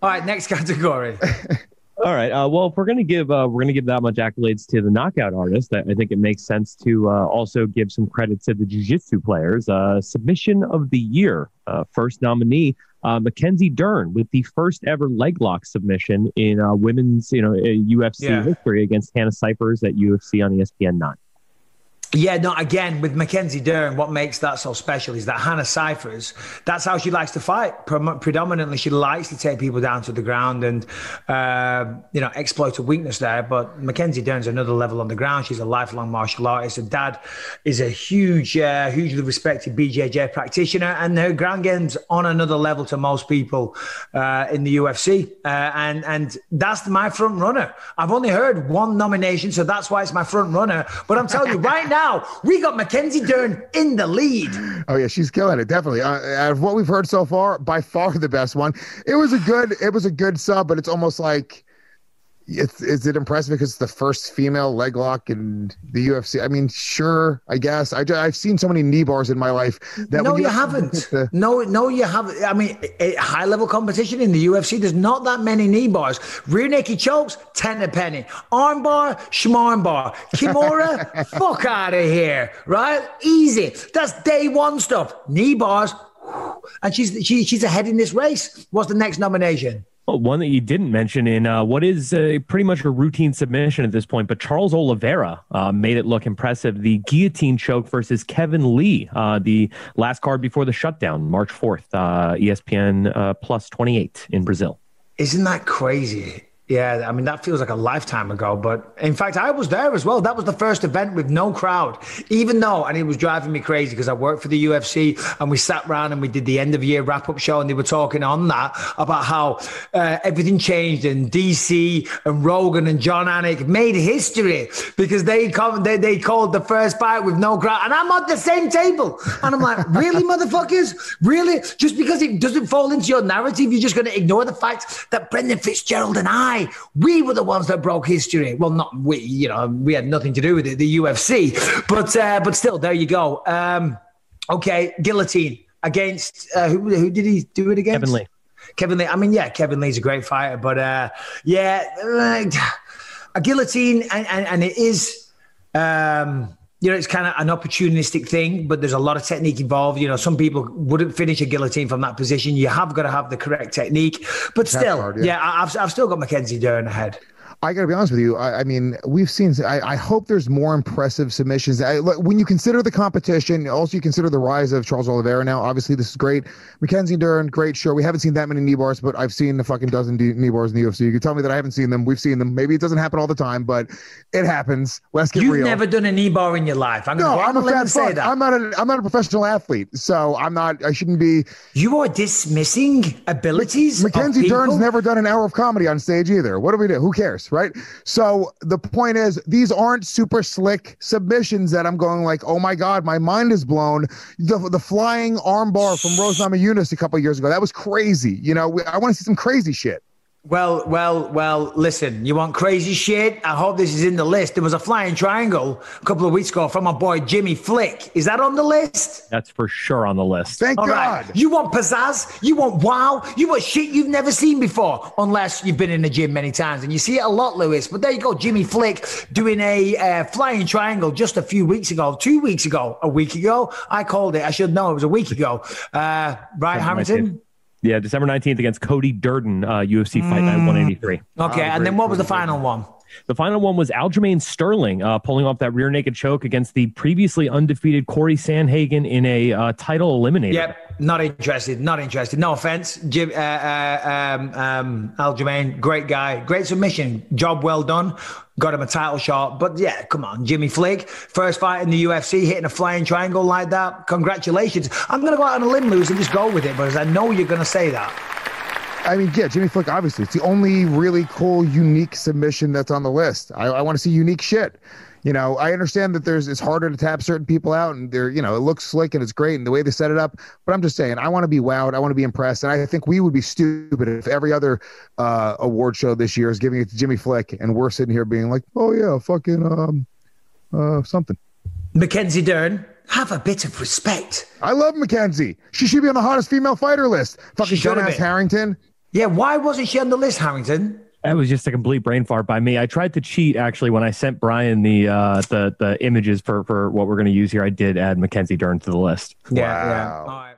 All right, next category. All right. Well, if we're gonna give that much accolades to the knockout artist, I think it makes sense to also give some credit to the jiu-jitsu players. Submission of the year, first nominee, Mackenzie Dern, with the first ever leg lock submission in women's, UFC history against Hannah Cyphers at UFC on ESPN 9. Yeah, no, again, with Mackenzie Dern, what makes that so special is that Hannah Cyphers, that's how she likes to fight. Predominantly, she likes to take people down to the ground and, exploit a weakness there. But Mackenzie Dern's another level on the ground. She's a lifelong martial artist. Her dad is a hugely respected BJJ practitioner, and her ground game's on another level to most people in the UFC. And that's my front runner. I've only heard one nomination, so that's why it's my front runner. But I'm telling you, right now, we got Mackenzie Dern in the lead. Oh yeah, she's killing it. Definitely. Out of what we've heard so far, by far the best one. It was a good sub, but it's almost like, is it impressive because it's the first female leg lock in the UFC? I mean, sure, I guess. I've seen so many knee bars in my life that no, you haven't. No, you haven't. I mean, high level competition in the UFC, there's not that many knee bars. Rear naked chokes, 10 a penny. Arm bar, schmarm bar. Kimura, fuck out of here, right? Easy. That's day one stuff. Knee bars, and she's ahead in this race. What's the next nomination? Well, one that you didn't mention in what is pretty much a routine submission at this point, but Charles Oliveira made it look impressive. The guillotine choke versus Kevin Lee, the last card before the shutdown, March 4th, ESPN plus 28 in Brazil. Isn't that crazy? Yeah, I mean, that feels like a lifetime ago. But in fact, I was there as well. That was the first event with no crowd, even though, and it was driving me crazy because I worked for the UFC and we sat around and we did the end of year wrap up show and they were talking on that about how everything changed and DC and Rogan and John Anik made history because they called the first fight with no crowd. And I'm at the same table. And I'm like, really, motherfuckers? Really? Just because it doesn't fall into your narrative, you're just going to ignore the fact that Brendan Fitzgerald and we were the ones that broke history. Well, not we, we had nothing to do with it, the UFC. But still, there you go. Okay, guillotine against, who did he do it against? Kevin Lee. I mean, yeah, Kevin Lee's a great fighter. But a guillotine, and it is... it's kind of an opportunistic thing, but there's a lot of technique involved. Some people wouldn't finish a guillotine from that position. You have got to have the correct technique. But still, I've still got Mackenzie Dern ahead. I got to be honest with you. I mean, we've seen, I hope there's more impressive submissions. When you consider the competition, also you consider the rise of Charles Oliveira now. Obviously, this is great. Mackenzie Dern, great. Sure, we haven't seen that many knee bars, but I've seen a fucking dozen knee bars in the UFC. You can tell me that I haven't seen them. We've seen them. Maybe it doesn't happen all the time, but it happens. Let's get real. You've never done a knee bar in your life. I'm a fat fuck. I'm not a professional athlete, so I shouldn't be. You are dismissing abilities. Mackenzie Dern's never done an hour of comedy on stage either. What do we do? Who cares, right? So the point is, these aren't super slick submissions that I'm going like, oh my God, my mind is blown. The flying armbar from Rose Namajunas a couple of years ago, that was crazy. I want to see some crazy shit. Well, listen, you want crazy shit? I hope this is in the list. There was a flying triangle a couple of weeks ago from my boy Jimmy Flick. Is that on the list? That's for sure on the list. Thank God. Right. You want pizzazz? You want wow? You want shit you've never seen before, unless you've been in the gym many times. And you see it a lot, Lewis. But there you go, Jimmy Flick doing a flying triangle just a few weeks ago, 2 weeks ago, a week ago. I called it. I should know it was a week ago. Right, Harrington? Yeah, December 19th against Cody Durden, UFC Fight Night 183. Okay, and then what was the final one? The final one was Aljamain Sterling pulling off that rear naked choke against the previously undefeated Corey Sandhagen in a title eliminator. Yep, not interested. No offense, Aljamain, great guy, great submission, job well done. Got him a title shot. But yeah, come on, Jimmy Flick, first fight in the UFC, hitting a flying triangle like that. Congratulations. I'm going to go out on a limb, Lewis, and just go with it, because I know you're going to say that. I mean, yeah, Jimmy Flick, obviously, it's the only really cool, unique submission that's on the list. I want to see unique shit. I understand that it's harder to tap certain people out, and it looks slick and it's great and the way they set it up. But I'm just saying, I want to be wowed. I want to be impressed. And I think we would be stupid if every other award show this year is giving it to Jimmy Flick, and we're sitting here being like, oh yeah, fucking something. Mackenzie Dern, have a bit of respect. I love Mackenzie. She should be on the hottest female fighter list. Fucking dumbass Harrington. Yeah, why wasn't she on the list, Harrington? That was just a complete brain fart by me. I tried to cheat actually when I sent Brian the images for what we're going to use here. I did add Mackenzie Dern to the list. Yeah, Wow. yeah. All right.